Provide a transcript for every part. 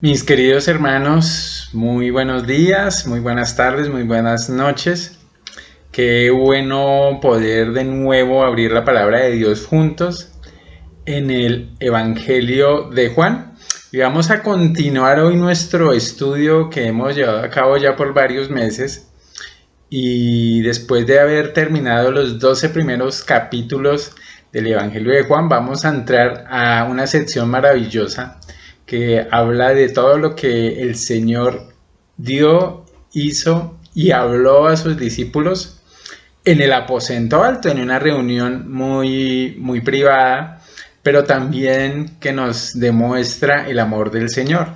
Mis queridos hermanos, muy buenos días, muy buenas tardes, muy buenas noches. Qué bueno poder de nuevo abrir la palabra de Dios juntos en el Evangelio de Juan. Y vamos a continuar hoy nuestro estudio que hemos llevado a cabo ya por varios meses. Y después de haber terminado los 12 primeros capítulos del Evangelio de Juan, vamos a entrar a una sección maravillosa que habla de todo lo que el Señor dio, hizo y habló a sus discípulos en el aposento alto, en una reunión muy privada, pero también que nos demuestra el amor del Señor.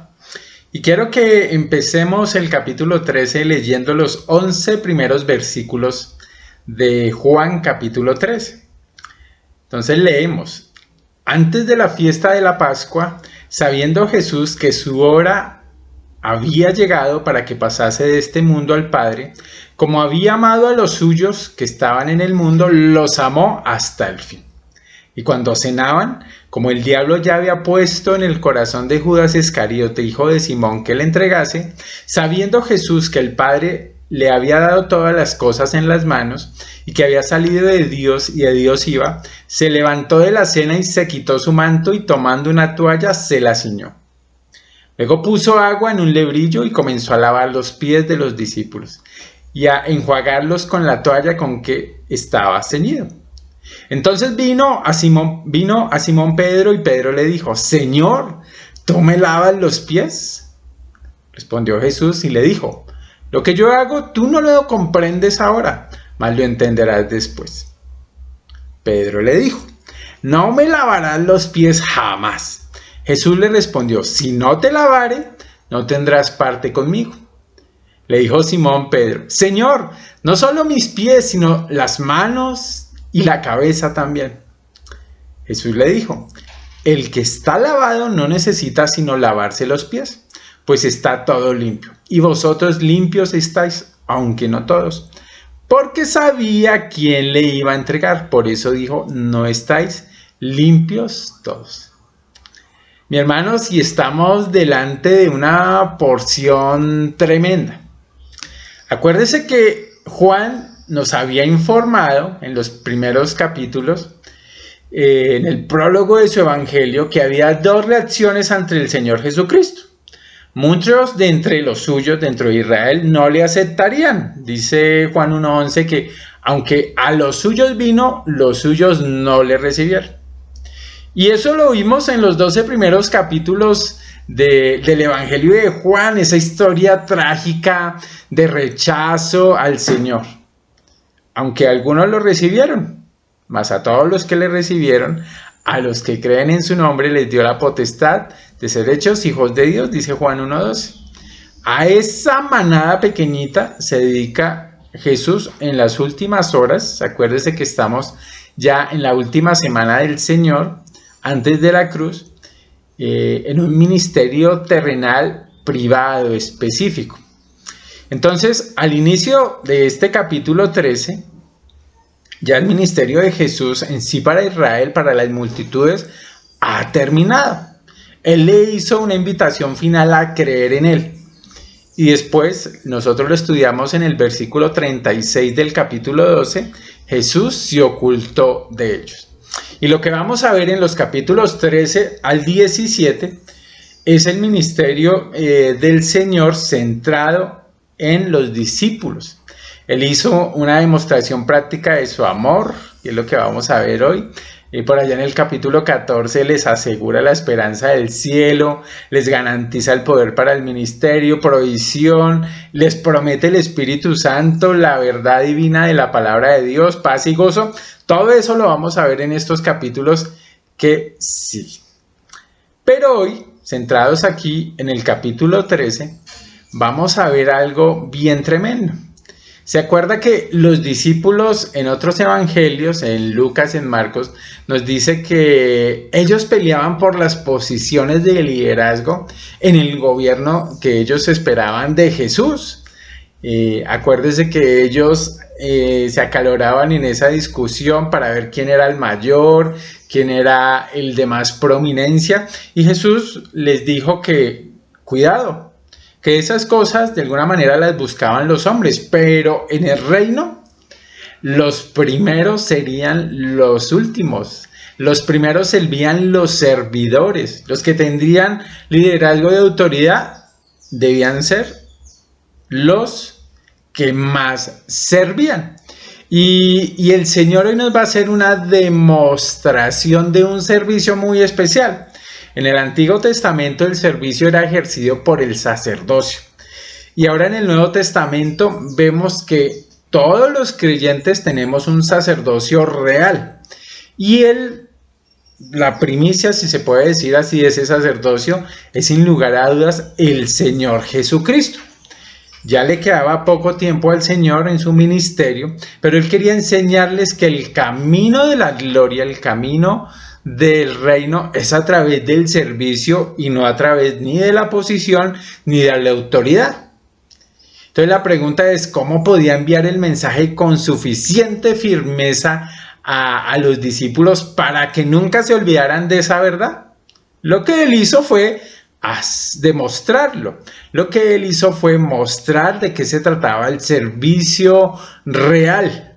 Y quiero que empecemos el capítulo 13 leyendo los 11 primeros versículos de Juan capítulo 13. Entonces leemos: antes de la fiesta de la Pascua, sabiendo Jesús que su hora había llegado para que pasase de este mundo al Padre, como había amado a los suyos que estaban en el mundo, los amó hasta el fin. Y cuando cenaban, como el diablo ya había puesto en el corazón de Judas Iscariote, hijo de Simón, que le entregase, sabiendo Jesús que el Padre le había dado todas las cosas en las manos y que había salido de Dios y de Dios iba, se levantó de la cena y se quitó su manto y tomando una toalla se la ciñó. Luego puso agua en un lebrillo y comenzó a lavar los pies de los discípulos y a enjuagarlos con la toalla con que estaba ceñido. Entonces vino a Simón Pedro y Pedro le dijo: Señor, ¿tú me lavas los pies? Respondió Jesús y le dijo: lo que yo hago tú no lo comprendes ahora, mas lo entenderás después. Pedro le dijo: no me lavarás los pies jamás. Jesús le respondió: si no te lavare, no tendrás parte conmigo. Le dijo Simón Pedro: Señor, no solo mis pies, sino las manos y la cabeza también. Jesús le dijo: el que está lavado no necesita sino lavarse los pies, pues está todo limpio. Y vosotros limpios estáis, aunque no todos. Porque sabía quién le iba a entregar. Por eso dijo: no estáis limpios todos. Mi hermano, si estamos delante de una porción tremenda. Acuérdese que Juan nos había informado en los primeros capítulos, en el prólogo de su evangelio, que había dos reacciones ante el Señor Jesucristo. Muchos de entre los suyos dentro de Israel no le aceptarían. Dice Juan 1:11 que aunque a los suyos vino, los suyos no le recibieron. Y eso lo vimos en los 12 primeros capítulos del Evangelio de Juan, esa historia trágica de rechazo al Señor. Aunque algunos lo recibieron, mas a todos los que le recibieron, a los que creen en su nombre les dio la potestad de ser hechos hijos de Dios, dice Juan 1:12. A esa manada pequeñita se dedica Jesús en las últimas horas. Acuérdese que estamos ya en la última semana del Señor, antes de la cruz, en un ministerio terrenal privado específico. Entonces, al inicio de este capítulo 13, ya el ministerio de Jesús en sí para Israel, para las multitudes, ha terminado. Él le hizo una invitación final a creer en él. Y después, nosotros lo estudiamos en el versículo 36 del capítulo 12, Jesús se ocultó de ellos. Y lo que vamos a ver en los capítulos 13 al 17 es el ministerio del Señor centrado en los discípulos. Él hizo una demostración práctica de su amor, y es lo que vamos a ver hoy. Por allá en el capítulo 14 les asegura la esperanza del cielo, les garantiza el poder para el ministerio, provisión, les promete el Espíritu Santo, la verdad divina de la palabra de Dios, paz y gozo. Todo eso lo vamos a ver en estos capítulos que sí. Pero hoy, centrados aquí en el capítulo 13, vamos a ver algo bien tremendo. ¿Se acuerda que los discípulos en otros evangelios, en Lucas, en Marcos, nos dice que ellos peleaban por las posiciones de liderazgo en el gobierno que ellos esperaban de Jesús? Acuérdese que ellos se acaloraban en esa discusión para ver quién era el mayor, quién era el de más prominencia, y Jesús les dijo que Cuidado, que esas cosas de alguna manera las buscaban los hombres, pero en el reino los primeros serían los últimos. Los primeros serían los servidores. Los que tendrían liderazgo de autoridad debían ser los que más servían. Y el Señor hoy nos va a hacer una demostración de un servicio muy especial. En el Antiguo Testamento el servicio era ejercido por el sacerdocio. Y ahora en el Nuevo Testamento vemos que todos los creyentes tenemos un sacerdocio real. Y la primicia, si se puede decir así, de ese sacerdocio es sin lugar a dudas el Señor Jesucristo. Ya le quedaba poco tiempo al Señor en su ministerio, pero Él quería enseñarles que el camino de la gloria, el camino del reino es a través del servicio y no a través ni de la posición ni de la autoridad. Entonces la pregunta es, ¿cómo podía enviar el mensaje con suficiente firmeza a los discípulos para que nunca se olvidaran de esa verdad? Lo que Él hizo fue demostrarlo. Lo que Él hizo fue mostrar de qué se trataba el servicio real.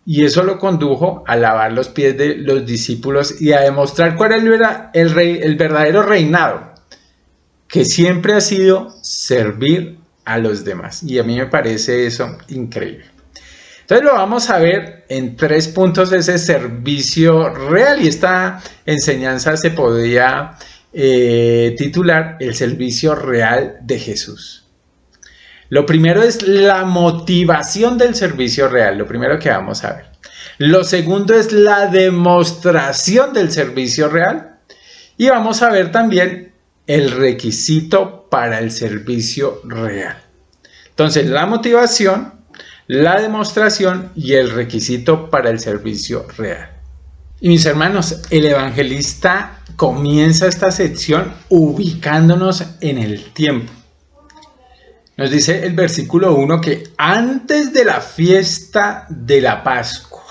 Y eso lo condujo a lavar los pies de los discípulos y a demostrar cuál era el verdadero reinado, que siempre ha sido servir a los demás. Y a mí me parece eso increíble. Entonces lo vamos a ver en 3 puntos de ese servicio real, y esta enseñanza se podría titular El servicio real de Jesús. Lo primero es la motivación del servicio real, lo primero que vamos a ver. Lo segundo es la demostración del servicio real, y vamos a ver también el requisito para el servicio real. Entonces, la motivación, la demostración y el requisito para el servicio real. Y mis hermanos, el evangelista comienza esta sección ubicándonos en el tiempo. Nos dice el versículo 1 que antes de la fiesta de la Pascua,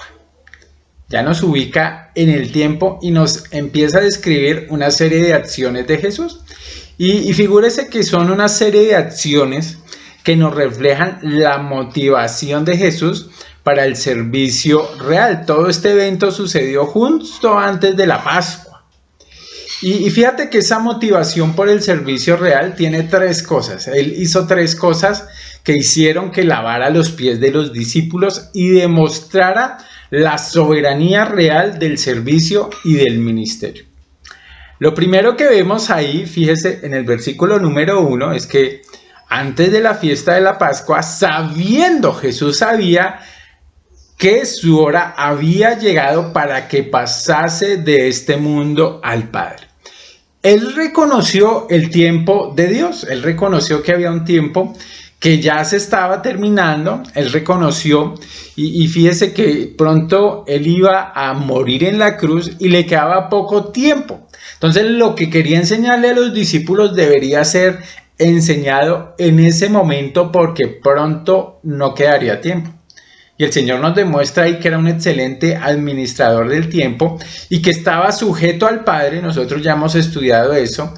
ya nos ubica en el tiempo y nos empieza a describir una serie de acciones de Jesús. Y figúrese que son una serie de acciones que nos reflejan la motivación de Jesús para el servicio real. Todo este evento sucedió justo antes de la Pascua. Y fíjate que esa motivación por el servicio real tiene 3 cosas. Él hizo 3 cosas que hicieron que lavara los pies de los discípulos y demostrara la soberanía real del servicio y del ministerio. Lo primero que vemos ahí, fíjese en el versículo número 1, es que antes de la fiesta de la Pascua, Jesús sabía que su hora había llegado para que pasase de este mundo al Padre. Él reconoció el tiempo de Dios, él reconoció que había un tiempo que ya se estaba terminando, él reconoció, y fíjese que pronto él iba a morir en la cruz y le quedaba poco tiempo. Entonces lo que quería enseñarle a los discípulos debería ser enseñado en ese momento, porque pronto no quedaría tiempo. Y el Señor nos demuestra ahí que era un excelente administrador del tiempo y que estaba sujeto al Padre. Nosotros ya hemos estudiado eso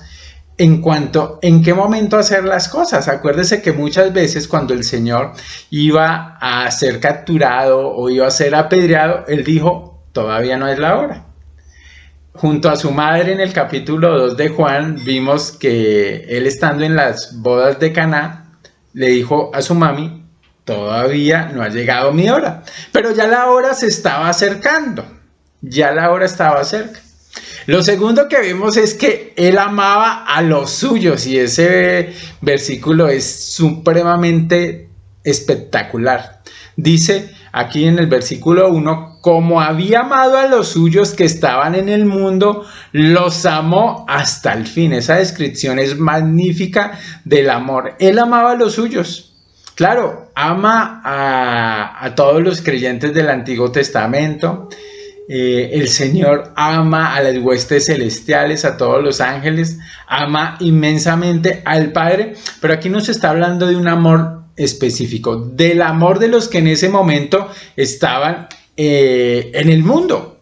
en cuanto en qué momento hacer las cosas. Acuérdese que muchas veces cuando el Señor iba a ser capturado o iba a ser apedreado, Él dijo, todavía no es la hora. Junto a su madre en el capítulo 2 de Juan vimos que él, estando en las bodas de Caná, le dijo a su mami, todavía no ha llegado mi hora, pero ya la hora se estaba acercando, ya la hora estaba cerca. Lo segundo que vemos es que él amaba a los suyos, y ese versículo es supremamente espectacular. Dice aquí en el versículo 1, como había amado a los suyos que estaban en el mundo, los amó hasta el fin. Esa descripción es magnífica del amor. Él amaba a los suyos. Claro, ama a todos los creyentes del Antiguo Testamento. El Señor ama a las huestes celestiales, a todos los ángeles, ama inmensamente al Padre, pero aquí nos está hablando de un amor específico, del amor de los que en ese momento estaban en el mundo,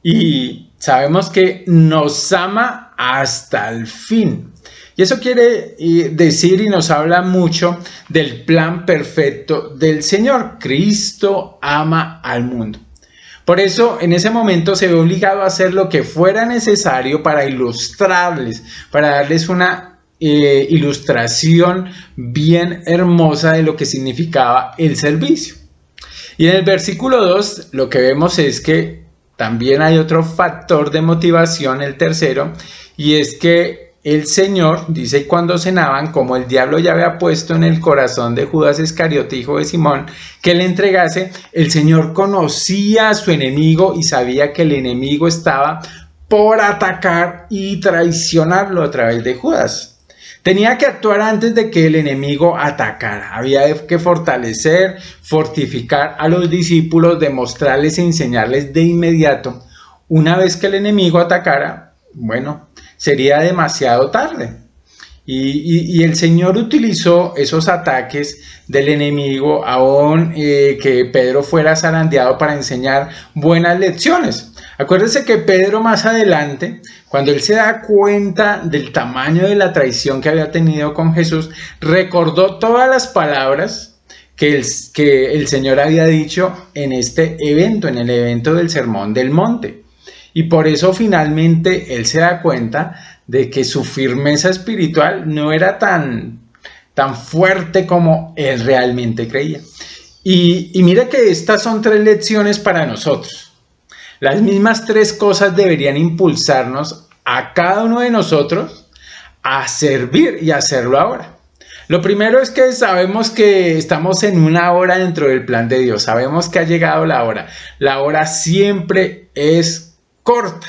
y sabemos que nos ama hasta el fin. Y eso quiere decir y nos habla mucho del plan perfecto del Señor. Cristo ama al mundo. Por eso en ese momento se ve obligado a hacer lo que fuera necesario para ilustrarles, para darles una ilustración bien hermosa de lo que significaba el servicio. Y en el versículo 2 lo que vemos es que también hay otro factor de motivación, el tercero, y es que el Señor, dice, cuando cenaban, como el diablo ya había puesto en el corazón de Judas Iscariote, hijo de Simón, que le entregase, el Señor conocía a su enemigo y sabía que el enemigo estaba por atacar y traicionarlo a través de Judas. Tenía que actuar antes de que el enemigo atacara. Había que fortalecer, fortificar a los discípulos, demostrarles e enseñarles de inmediato. Una vez que el enemigo atacara, bueno, sería demasiado tarde. Y el Señor utilizó esos ataques del enemigo, aún que Pedro fuera zarandeado, para enseñar buenas lecciones. Acuérdense que Pedro más adelante, cuando él se da cuenta del tamaño de la traición que había tenido con Jesús, recordó todas las palabras que el Señor había dicho en este evento, en el evento del Sermón del Monte. Y por eso finalmente él se da cuenta de que su firmeza espiritual no era tan fuerte como él realmente creía. Y mira que estas son 3 lecciones para nosotros. Las mismas 3 cosas deberían impulsarnos a cada uno de nosotros a servir y hacerlo ahora. Lo primero es que sabemos que estamos en una hora dentro del plan de Dios. Sabemos que ha llegado la hora. La hora siempre es corta.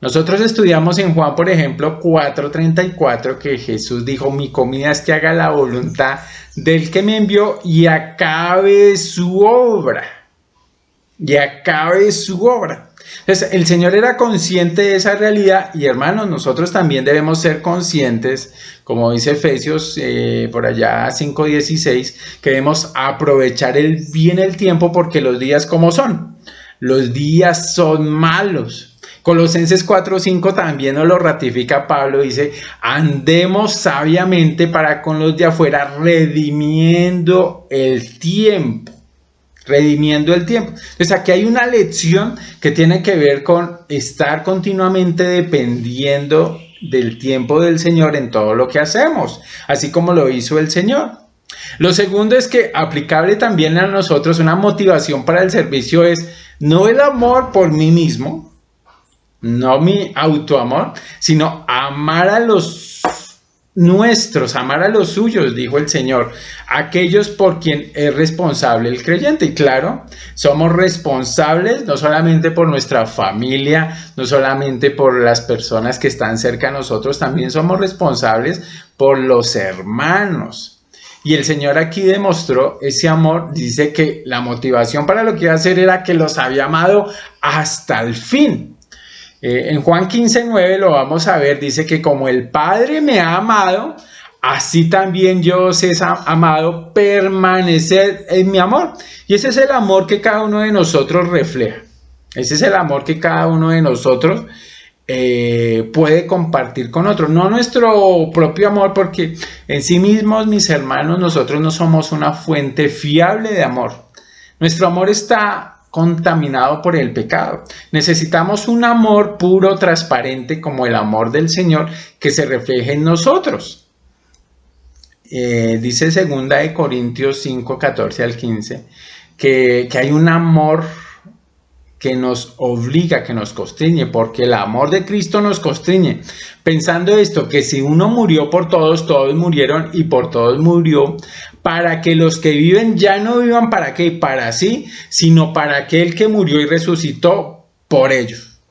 Nosotros estudiamos en Juan, por ejemplo, 4:34, que Jesús dijo: mi comida es que haga la voluntad del que me envió y acabe su obra. Y acabe su obra. Entonces, el Señor era consciente de esa realidad y, hermanos, nosotros también debemos ser conscientes, como dice Efesios por allá 5:16, que debemos aprovechar bien el tiempo, porque los días, ¿cómo son? Los días son malos. Colosenses 4:5 también nos lo ratifica Pablo, dice: andemos sabiamente para con los de afuera, redimiendo el tiempo. Redimiendo el tiempo. Entonces aquí hay una lección que tiene que ver con estar continuamente dependiendo del tiempo del Señor en todo lo que hacemos, así como lo hizo el Señor. Lo segundo es que, aplicable también a nosotros, una motivación para el servicio es no el amor por mí mismo, no mi autoamor, sino amar a los nuestros, amar a los suyos, dijo el Señor, aquellos por quien es responsable el creyente. Y claro, somos responsables no solamente por nuestra familia, no solamente por las personas que están cerca de nosotros, también somos responsables por los hermanos. Y el Señor aquí demostró ese amor. Dice que la motivación para lo que iba a hacer era que los había amado hasta el fin. En Juan 15:9 lo vamos a ver, dice que como el Padre me ha amado, así también yo os he amado, permaneced en mi amor. Y ese es el amor que cada uno de nosotros refleja. Ese es el amor que cada uno de nosotros puede compartir con otros. No nuestro propio amor, porque en sí mismos, mis hermanos, nosotros no somos una fuente fiable de amor. Nuestro amor está contaminado por el pecado. Necesitamos un amor puro, transparente, como el amor del Señor, que se refleje en nosotros. Dice 2 Corintios 5:14 al 15, que hay un amor que nos obliga, que nos constriñe, porque el amor de Cristo nos constriñe. Pensando esto, que si uno murió por todos, todos murieron y por todos murió, para que los que viven ya no vivan para qué, para sí, sino para aquel que murió y resucitó por ellos.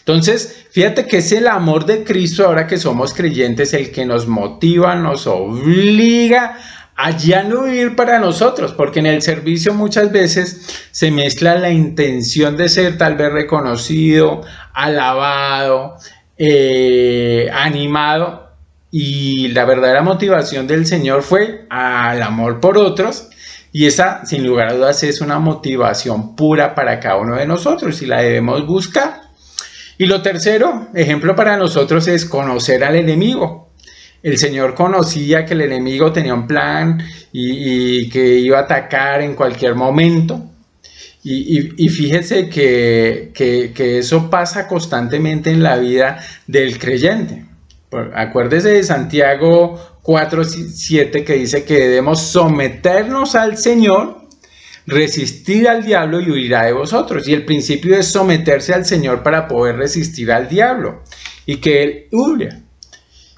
Entonces, fíjate que es el amor de Cristo, ahora que somos creyentes, el que nos motiva, nos obliga a ya no vivir para nosotros, porque en el servicio muchas veces se mezcla la intención de ser tal vez reconocido, alabado, animado, y la verdadera motivación del Señor fue al amor por otros, y esa, sin lugar a dudas, es una motivación pura para cada uno de nosotros y la debemos buscar. Y lo tercero, ejemplo para nosotros, es conocer al enemigo. El Señor conocía que el enemigo tenía un plan y que iba a atacar en cualquier momento. Y fíjese que eso pasa constantemente en la vida del creyente. Acuérdese de Santiago 4:7 que dice que debemos someternos al Señor, resistir al diablo y huirá de vosotros. Y el principio es someterse al Señor para poder resistir al diablo y que Él huya.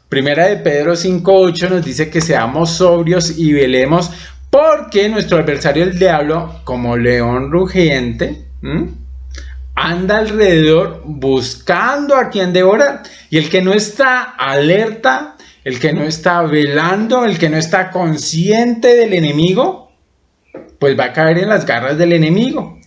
Primera de Pedro 5:8 nos dice que seamos sobrios y velemos porque nuestro adversario el diablo, como león rugiente, anda alrededor buscando a quien devorar. Y el que no está alerta, el que no está velando, el que no está consciente del enemigo, pues va a caer en las garras del enemigo.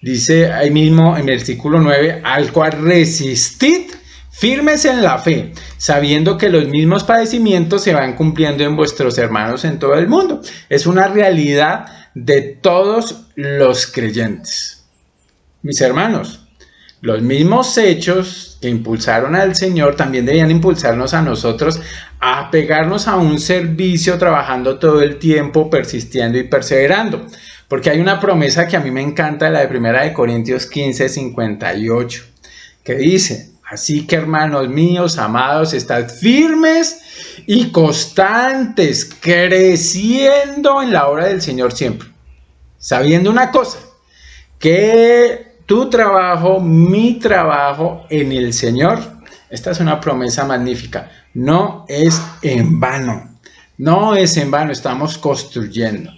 Dice ahí mismo en versículo 9, al cual resistid firmes en la fe, sabiendo que los mismos padecimientos se van cumpliendo en vuestros hermanos en todo el mundo. Es una realidad de todos los creyentes. Mis hermanos, los mismos hechos que impulsaron al Señor también debían impulsarnos a nosotros a pegarnos a un servicio trabajando todo el tiempo, persistiendo y perseverando. Porque hay una promesa que a mí me encanta, la de 1 Corintios 15:58, que dice: así que, hermanos míos, amados, estad firmes y constantes, creciendo en la obra del Señor siempre, sabiendo una cosa, que tu trabajo, mi trabajo en el Señor, esta es una promesa magnífica, no es en vano, no es en vano, estamos construyendo.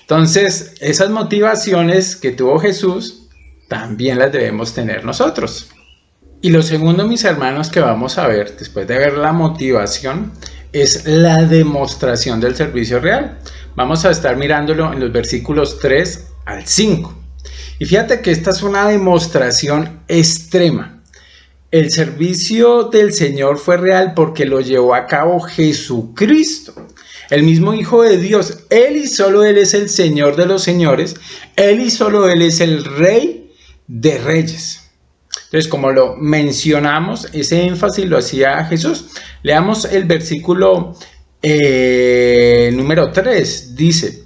Entonces, esas motivaciones que tuvo Jesús, también las debemos tener nosotros. Y lo segundo, mis hermanos, que vamos a ver, después de ver la motivación, es la demostración del servicio real. Vamos a estar mirándolo en los versículos 3 al 5. Y fíjate que esta es una demostración extrema. El servicio del Señor fue real porque lo llevó a cabo Jesucristo, el mismo Hijo de Dios. Él y solo Él es el Señor de los señores. Él y solo Él es el Rey de reyes. Entonces, como lo mencionamos, ese énfasis lo hacía Jesús. Leamos el versículo número 3. Dice: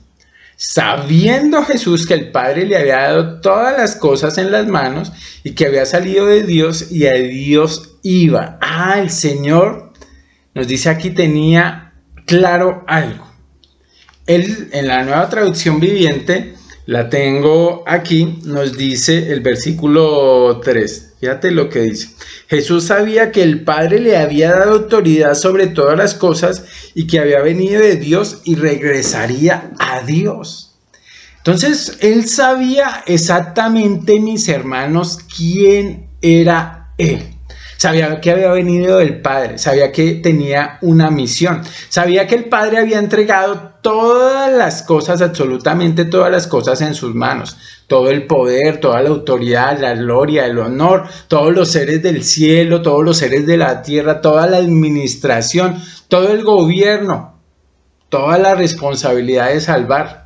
sabiendo Jesús que el Padre le había dado todas las cosas en las manos y que había salido de Dios y a Dios iba. El Señor nos dice aquí tenía claro algo. Él, en la Nueva Traducción Viviente, la tengo aquí, nos dice el versículo 3. Fíjate lo que dice. Jesús sabía que el Padre le había dado autoridad sobre todas las cosas y que había venido de Dios y regresaría a Dios. Entonces, él sabía exactamente, mis hermanos, quién era él. Sabía que había venido del Padre, sabía que tenía una misión, sabía que el Padre había entregado todas las cosas, absolutamente todas las cosas en sus manos, todo el poder, toda la autoridad, la gloria, el honor, todos los seres del cielo, todos los seres de la tierra, toda la administración, todo el gobierno, toda la responsabilidad de salvar.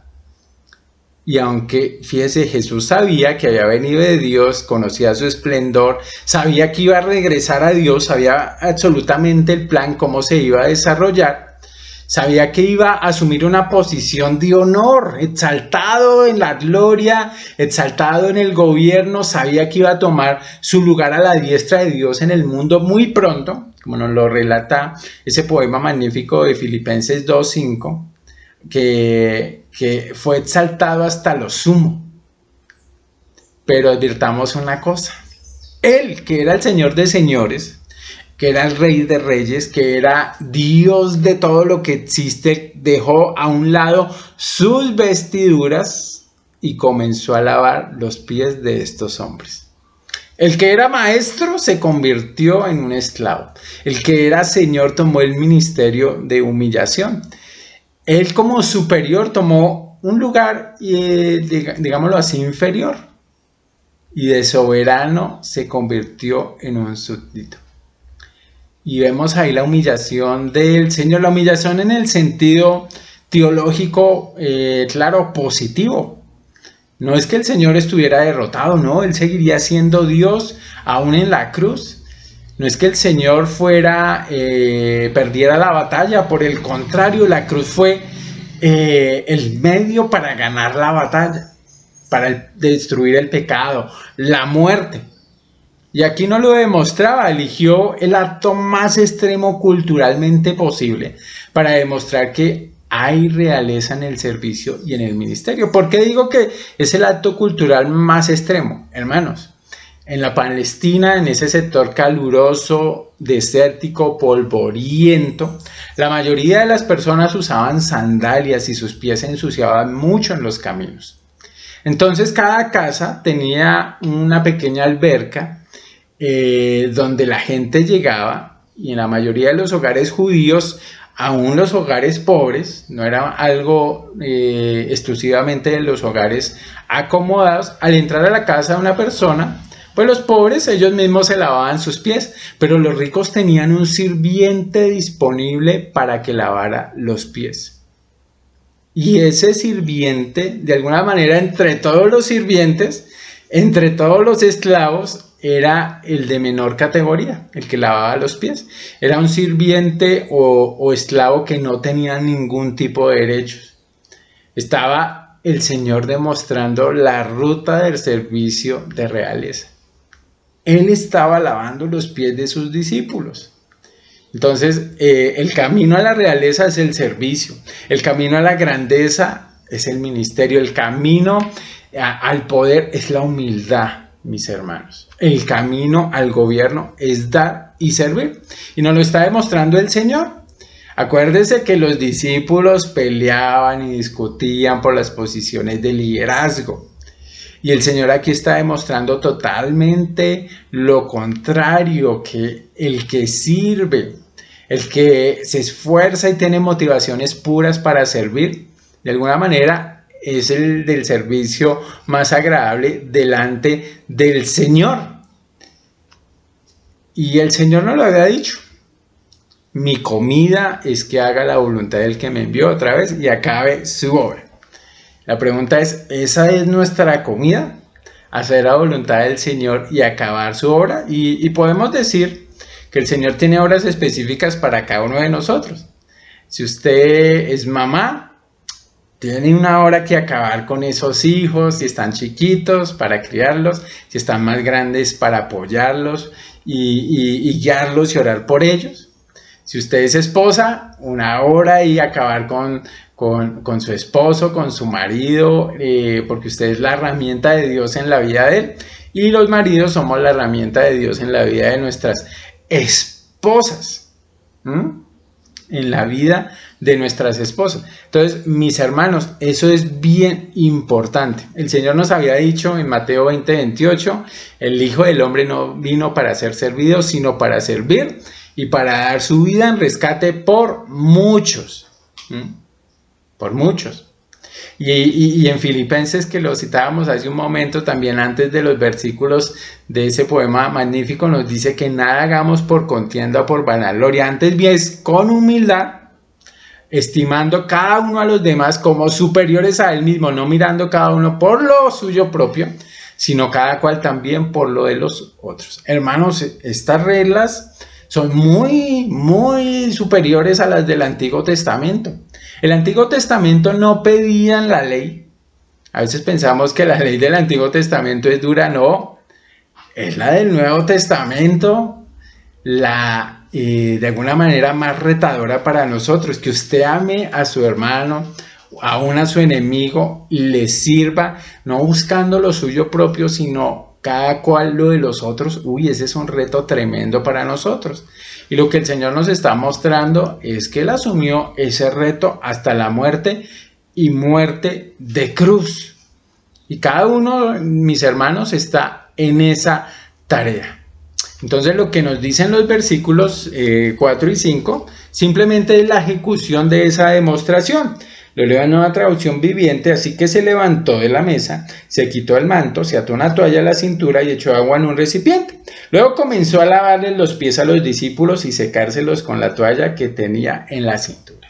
Y aunque, fíjese, Jesús sabía que había venido de Dios, conocía su esplendor, sabía que iba a regresar a Dios, sabía absolutamente el plan, cómo se iba a desarrollar, sabía que iba a asumir una posición de honor, exaltado en la gloria, exaltado en el gobierno, sabía que iba a tomar su lugar a la diestra de Dios en el mundo muy pronto, como nos lo relata ese poema magnífico de Filipenses 2:5, que fue exaltado hasta lo sumo. Pero advirtamos una cosa: Él, que era el Señor de señores, que era el Rey de reyes, que era Dios de todo lo que existe, dejó a un lado sus vestiduras y comenzó a lavar los pies de estos hombres. El que era maestro se convirtió en un esclavo. El que era señor tomó el ministerio de humillación. Él, como superior, tomó un lugar, digámoslo así, inferior, y de soberano se convirtió en un súbdito. Y vemos ahí la humillación del Señor, la humillación en el sentido teológico, claro, positivo. No es que el Señor estuviera derrotado, no, Él seguiría siendo Dios aún en la cruz. No es que el Señor perdiera la batalla, por el contrario, la cruz fue el medio para ganar la batalla, para destruir el pecado, la muerte. Y aquí no lo demostraba, eligió el acto más extremo culturalmente posible para demostrar que hay realeza en el servicio y en el ministerio. ¿Por qué digo que es el acto cultural más extremo? Hermanos, en la Palestina, en ese sector caluroso, desértico, polvoriento, la mayoría de las personas usaban sandalias y sus pies se ensuciaban mucho en los caminos. Entonces cada casa tenía una pequeña alberca donde la gente llegaba, y en la mayoría de los hogares judíos, aún los hogares pobres, no era algo exclusivamente de los hogares acomodados, al entrar a la casa de una persona, pues los pobres ellos mismos se lavaban sus pies, pero los ricos tenían un sirviente disponible para que lavara los pies. Y ese sirviente, de alguna manera, entre todos los sirvientes, entre todos los esclavos, era el de menor categoría, el que lavaba los pies. Era un sirviente o esclavo que no tenía ningún tipo de derechos. Estaba el Señor demostrando la ruta del servicio de realeza. Él estaba lavando los pies de sus discípulos. Entonces, el camino a la realeza es el servicio. El camino a la grandeza es el ministerio. El camino al poder es la humildad, mis hermanos. El camino al gobierno es dar y servir. Y nos lo está demostrando el Señor. Acuérdese que los discípulos peleaban y discutían por las posiciones de liderazgo. Y el Señor aquí está demostrando totalmente lo contrario, que el que sirve, el que se esfuerza y tiene motivaciones puras para servir, de alguna manera es el del servicio más agradable delante del Señor. Y el Señor nos lo había dicho: mi comida es que haga la voluntad del que me envió, otra vez, y acabe su obra. La pregunta es, ¿esa es nuestra comida? Hacer la voluntad del Señor y acabar su obra. Y podemos decir que el Señor tiene obras específicas para cada uno de nosotros. Si usted es mamá, tiene una hora que acabar con esos hijos, si están chiquitos, para criarlos, si están más grandes, para apoyarlos y guiarlos y orar por ellos. Si usted es esposa, una hora y acabar con su esposo, con su marido, porque usted es la herramienta de Dios en la vida de él. Y los maridos somos la herramienta de Dios en la vida de nuestras esposas. En la vida de nuestras esposas. Entonces, mis hermanos, eso es bien importante. El Señor nos había dicho en Mateo 20:28, el Hijo del Hombre no vino para ser servido, sino para servir y para dar su vida en rescate por muchos. Por muchos. Y en Filipenses, que lo citábamos hace un momento, también antes de los versículos de ese poema magnífico, nos dice que nada hagamos por contienda o por vanagloria, antes bien con humildad, estimando cada uno a los demás como superiores a él mismo, no mirando cada uno por lo suyo propio, sino cada cual también por lo de los otros. Hermanos, estas reglas son muy, muy superiores a las del Antiguo Testamento. El Antiguo Testamento no pedían la ley. A veces pensamos que la ley del Antiguo Testamento es dura. No, es la del Nuevo Testamento, de alguna manera más retadora para nosotros. Que usted ame a su hermano, aún a su enemigo, y le sirva, no buscando lo suyo propio, sino cada cual lo de los otros. Ese es un reto tremendo para nosotros. Y lo que el Señor nos está mostrando es que Él asumió ese reto hasta la muerte, y muerte de cruz. Y cada uno, mis hermanos, está en esa tarea. Entonces, lo que nos dicen los versículos 4 y 5 simplemente es la ejecución de esa demostración. Lo leo en Nueva Traducción Viviente. Así que se levantó de la mesa, se quitó el manto, se ató una toalla a la cintura y echó agua en un recipiente. Luego comenzó a lavarles los pies a los discípulos y secárselos con la toalla que tenía en la cintura.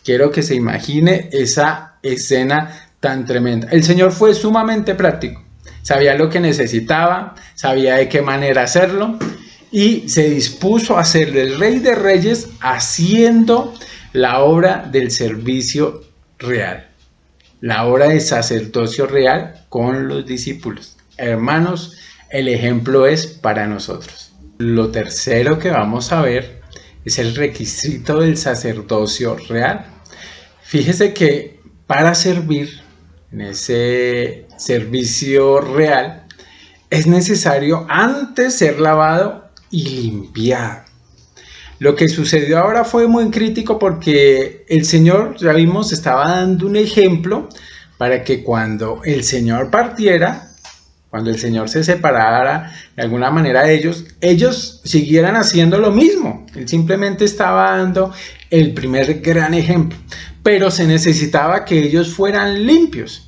Quiero que se imagine esa escena tan tremenda. El Señor fue sumamente práctico. Sabía lo que necesitaba, sabía de qué manera hacerlo, y se dispuso a ser el Rey de Reyes haciendo la obra del servicio real, la obra de sacerdocio real con los discípulos. Hermanos, el ejemplo es para nosotros. Lo tercero que vamos a ver es el requisito del sacerdocio real. Fíjese que para servir en ese servicio real es necesario antes ser lavado y limpiado. Lo que sucedió ahora fue muy crítico porque el Señor, ya vimos, estaba dando un ejemplo para que cuando el Señor partiera, cuando el Señor se separara de alguna manera de ellos siguieran haciendo lo mismo. Él simplemente estaba dando el primer gran ejemplo, pero se necesitaba que ellos fueran limpios.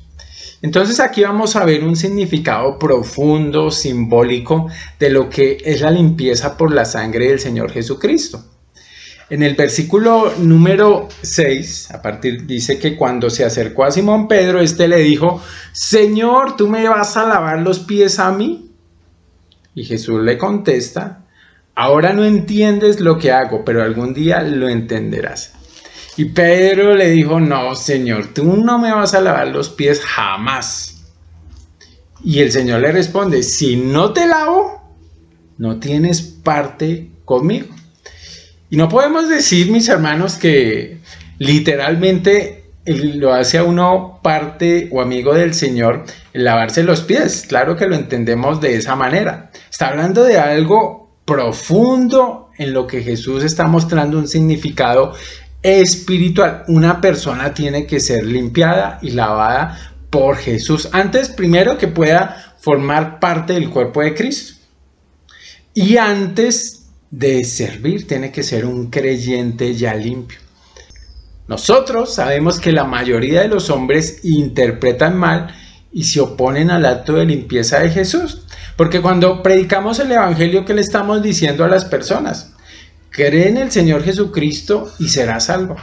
Entonces aquí vamos a ver un significado profundo, simbólico, de lo que es la limpieza por la sangre del Señor Jesucristo. En el versículo número 6, dice que cuando se acercó a Simón Pedro, este le dijo: Señor, ¿tú me vas a lavar los pies a mí? Y Jesús le contesta: ahora no entiendes lo que hago, pero algún día lo entenderás. Y Pedro le dijo: no, Señor, tú no me vas a lavar los pies jamás. Y el Señor le responde: si no te lavo, no tienes parte conmigo. Y no podemos decir, mis hermanos, que literalmente lo hace a uno parte o amigo del Señor el lavarse los pies. Claro que lo entendemos de esa manera. Está hablando de algo profundo en lo que Jesús está mostrando un significado espiritual. Una persona tiene que ser limpiada y lavada por Jesús antes, primero, que pueda formar parte del cuerpo de Cristo. Y antes de servir, tiene que ser un creyente ya limpio. Nosotros sabemos que la mayoría de los hombres interpretan mal y se oponen al acto de limpieza de Jesús, porque cuando predicamos el evangelio, ¿qué le estamos diciendo a las personas? Cree en el Señor Jesucristo y serás salvo.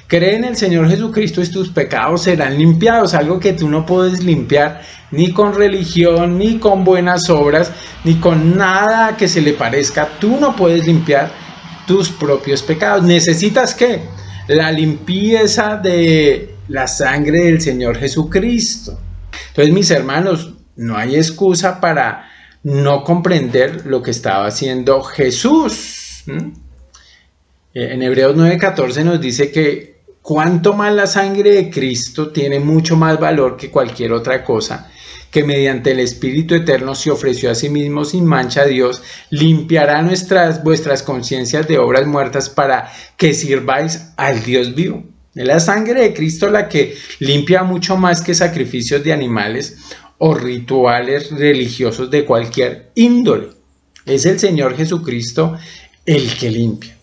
Cree en el Señor Jesucristo y tus pecados serán limpiados, algo que tú no puedes limpiar ni con religión, ni con buenas obras, ni con nada que se le parezca. Tú no puedes limpiar tus propios pecados. ¿Necesitas qué? La limpieza de la sangre del Señor Jesucristo. Entonces, mis hermanos, no hay excusa para no comprender lo que estaba haciendo Jesús. En Hebreos 9:14 nos dice que cuanto más la sangre de Cristo tiene mucho más valor que cualquier otra cosa, que mediante el Espíritu Eterno se ofreció a sí mismo sin mancha a Dios, limpiará vuestras conciencias de obras muertas para que sirváis al Dios vivo. Es la sangre de Cristo la que limpia mucho más que sacrificios de animales o rituales religiosos de cualquier índole. Es el Señor Jesucristo el que limpia.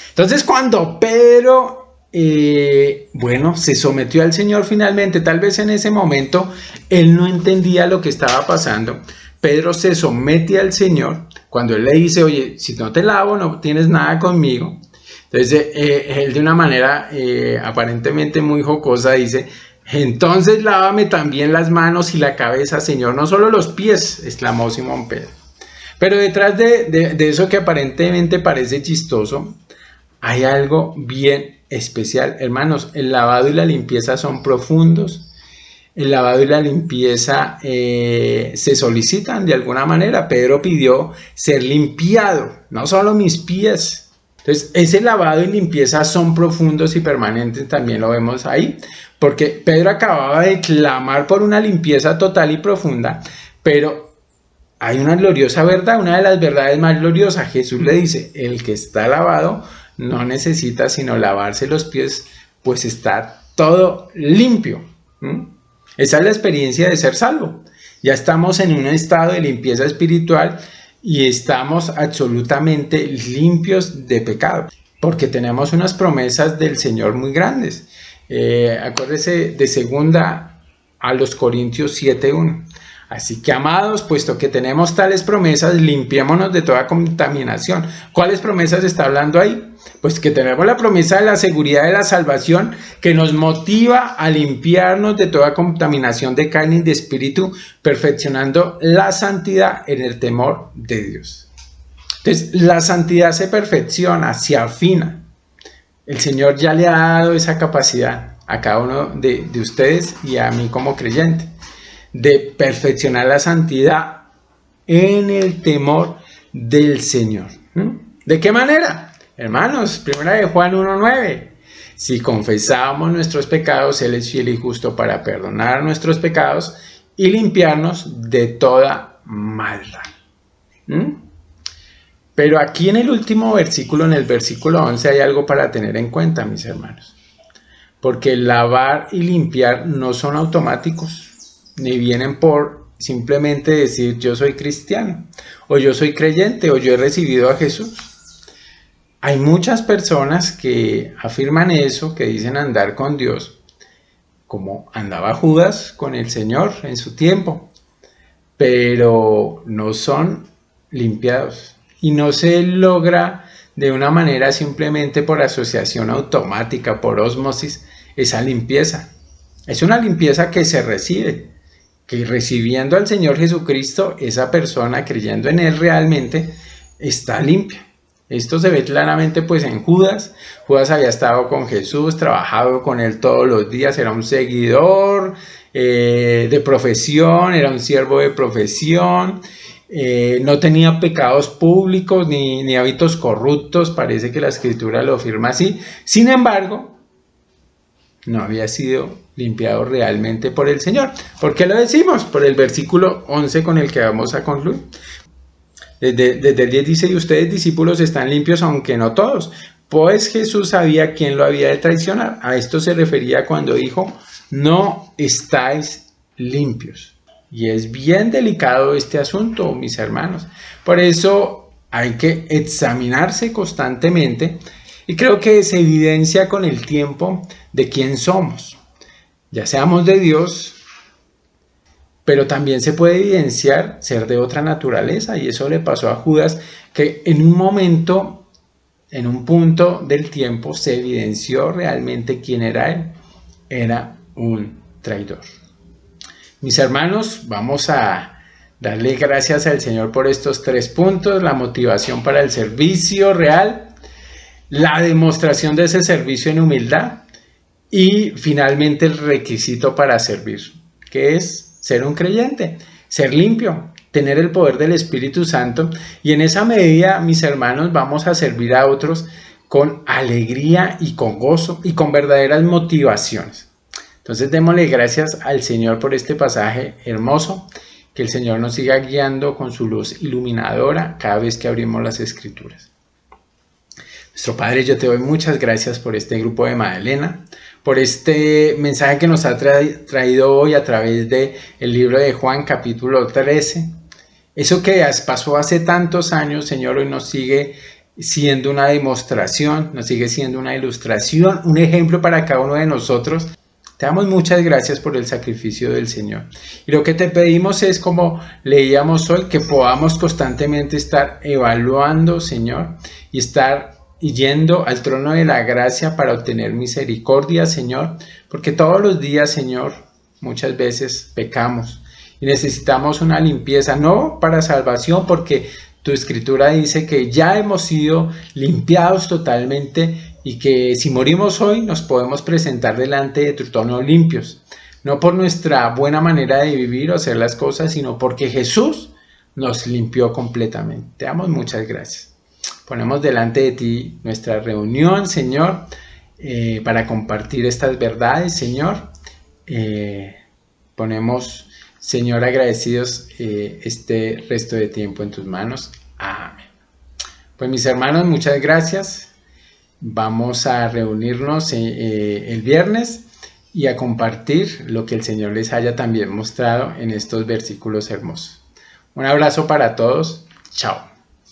Entonces, cuando Pedro se sometió al Señor finalmente, tal vez en ese momento él no entendía lo que estaba pasando. Pedro se somete al Señor cuando él le dice: oye, si no te lavo, no tienes nada conmigo. Entonces él, de una manera aparentemente muy jocosa, dice: entonces lávame también las manos y la cabeza, Señor, no solo los pies, exclamó Simón Pedro. Pero detrás de eso que aparentemente parece chistoso, hay algo bien especial. Hermanos, el lavado y la limpieza son profundos. El lavado y la limpieza se solicitan de alguna manera. Pedro pidió ser limpiado, no solo mis pies. Entonces, ese lavado y limpieza son profundos y permanentes, también lo vemos ahí, porque Pedro acababa de clamar por una limpieza total y profunda, pero hay una gloriosa verdad, una de las verdades más gloriosas. Jesús le dice: el que está lavado no necesita sino lavarse los pies, pues está todo limpio. Esa es la experiencia de ser salvo. Ya estamos en un estado de limpieza espiritual y estamos absolutamente limpios de pecado, porque tenemos unas promesas del Señor muy grandes. Acuérdese de 2 Corintios 7:1. Así que, amados, puesto que tenemos tales promesas, limpiémonos de toda contaminación. ¿Cuáles promesas está hablando ahí? Pues que tenemos la promesa de la seguridad de la salvación, que nos motiva a limpiarnos de toda contaminación de carne y de espíritu, perfeccionando la santidad en el temor de Dios. Entonces, la santidad se perfecciona, se afina. El Señor ya le ha dado esa capacidad a cada uno de ustedes y a mí como creyente, de perfeccionar la santidad en el temor del Señor. ¿De qué manera? Hermanos, 1 de Juan 1:9. Si confesamos nuestros pecados, Él es fiel y justo para perdonar nuestros pecados y limpiarnos de toda maldad. Pero aquí en el último versículo, en el versículo 11, hay algo para tener en cuenta, mis hermanos. Porque lavar y limpiar no son automáticos, ni vienen por simplemente decir yo soy cristiano, o yo soy creyente, o yo he recibido a Jesús. Hay muchas personas que afirman eso, que dicen andar con Dios, como andaba Judas con el Señor en su tiempo, pero no son limpiados. Y no se logra de una manera simplemente por asociación automática, por ósmosis, esa limpieza. Es una limpieza que se recibe, que recibiendo al Señor Jesucristo, esa persona creyendo en Él realmente está limpia. Esto se ve claramente pues en Judas. Judas había estado con Jesús, trabajado con Él todos los días, era un seguidor de profesión, era un siervo de profesión. No tenía pecados públicos ni hábitos corruptos, parece que la escritura lo afirma así. Sin embargo, no había sido limpiado realmente por el Señor. ¿Por qué lo decimos? Por el versículo 11 con el que vamos a concluir. Desde el 10 dice, y ustedes discípulos están limpios, aunque no todos, pues Jesús sabía quién lo había de traicionar. A esto se refería cuando dijo, no estáis limpios. Y es bien delicado este asunto, mis hermanos. Por eso hay que examinarse constantemente y creo que se evidencia con el tiempo de quién somos. Ya seamos de Dios, pero también se puede evidenciar ser de otra naturaleza. Y eso le pasó a Judas, que en un momento, en un punto del tiempo, se evidenció realmente quién era él. Era un traidor. Mis hermanos, vamos a darle gracias al Señor por estos 3 puntos, la motivación para el servicio real, la demostración de ese servicio en humildad y finalmente el requisito para servir, que es ser un creyente, ser limpio, tener el poder del Espíritu Santo y en esa medida, mis hermanos, vamos a servir a otros con alegría y con gozo y con verdaderas motivaciones. Entonces démosle gracias al Señor por este pasaje hermoso, que el Señor nos siga guiando con su luz iluminadora cada vez que abrimos las Escrituras. Nuestro Padre, yo te doy muchas gracias por este grupo de Magdalena, por este mensaje que nos ha traído hoy a través del libro de Juan capítulo 13. Eso que pasó hace tantos años, Señor, hoy nos sigue siendo una demostración, nos sigue siendo una ilustración, un ejemplo para cada uno de nosotros. Te damos muchas gracias por el sacrificio del Señor. Y lo que te pedimos es, como leíamos hoy, que podamos constantemente estar evaluando, Señor, y estar yendo al trono de la gracia para obtener misericordia, Señor, porque todos los días, Señor, muchas veces pecamos y necesitamos una limpieza, no para salvación, porque tu escritura dice que ya hemos sido limpiados totalmente y que si morimos hoy nos podemos presentar delante de tu trono limpios, no por nuestra buena manera de vivir o hacer las cosas, sino porque Jesús nos limpió completamente. Te damos muchas gracias. Ponemos delante de ti nuestra reunión, Señor, para compartir estas verdades, Señor. Ponemos, Señor, agradecidos este resto de tiempo en tus manos. Amén. Pues mis hermanos, muchas gracias. Vamos a reunirnos el viernes y a compartir lo que el Señor les haya también mostrado en estos versículos hermosos. Un abrazo para todos. Chao.